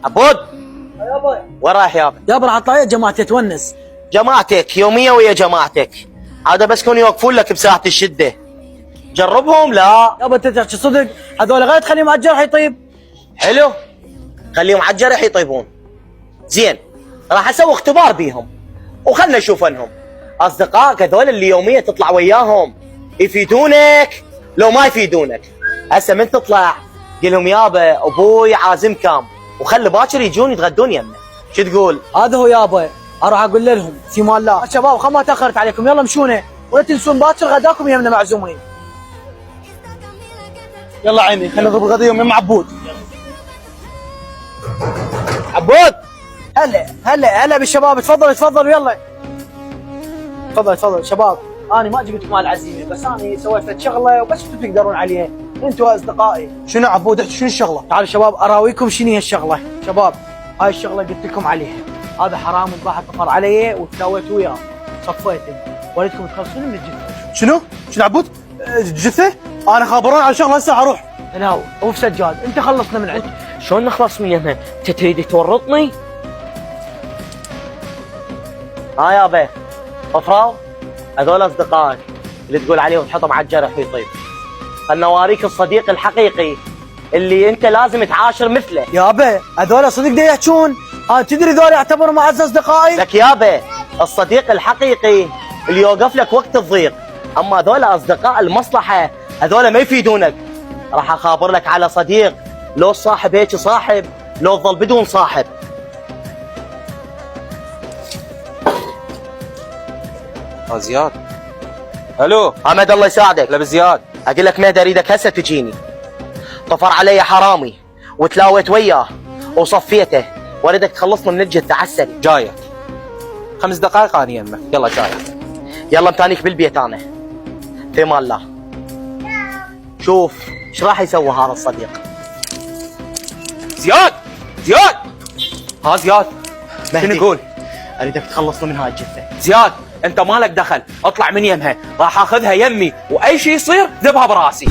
عبود يابا وين رايح يابا؟ يابا راح اطلع جماعتي اتونس. جماعتك يومية ويا جماعتك، هذا بس كانوا يوقفون لك بساعة الشدة. جربهم لا. يابا انت تحكي صدق، هذول غير تخليهم على الجرح يطيب. حلو، خليهم على الجرح يطيبون. زين، راح اسوي اختبار بيهم وخلنا نشوف انهم اصدقائك هذول اللي يوميا تطلع وياهم يفيدونك لو ما يفيدونك. هسه من تطلع قل لهم يابا ابوي عازم كام وخلي باكر يجون يتغدون يمنا. شو تقول؟ هذا هو يابا، اروح اقول لهم في مال الله شباب خل ما تاخرت عليكم يلا مشونا ولا تنسون باكر غداكم يمنا معزومين. يلا عيني خلينا نضرب الغداء يوم مع عبود. عبود هلا بالشباب، تفضلوا يلا. تفضل شباب، انا ما جبت مال عزيمه بس انا سويت فد شغله وبس انتم تقدرون عليها، انتم اصدقائي. شنو عبود احكي شنو الشغله؟ تعالوا شباب اراويكم شنو هي الشغله. شباب هاي الشغله قلت لكم عليها، هذا حرام وباح طفر علي وتساويت وياه صفيته، ولدكم تخلصون من الجثه. شنو عبود؟ جثه؟ انا خابرون على شغله هسه اروح. انا ابو سجاد انت خلصنا من عندك. شلون نخلص من يمها؟ انت تريد تورطني؟ ها يابا طفراو، هذول اصدقائك اللي تقول عليهم تحطهم على الجرح ويطيب. خلنا اوريك الصديق الحقيقي اللي انت لازم تعاشر مثله. يابا هذول صدق دا يحجون، تدري ذول يعتبروا معز اصدقائي. لك يابا الصديق الحقيقي اللي يوقف لك وقت الضيق، اما هذول اصدقاء المصلحه هذول ما يفيدونك. راح اخابر لك على صديق لو الصاحب هيك صاحب لو تظل بدون صاحب. زياد الو حمد الله يساعدك. لا بزياد اقول لك ما اريدك هسه تجيني. طفر علي حرامي وتلاويت وياه وصفيته واريدك تخلصنا من الجثه عسل. جايك 5 دقائق انا يمك. يلا جايك. يلا متانيك بالبيت انا. في امان الله. شوف ايش راح يسوي هذا الصديق. زياد ها زياد مهدي. شنو يقول؟ اريدك تخلصنا من هاي الجثه. زياد انت مالك دخل، اطلع من يمها، راح اخذها يمي واي شيء يصير ذبها براسي.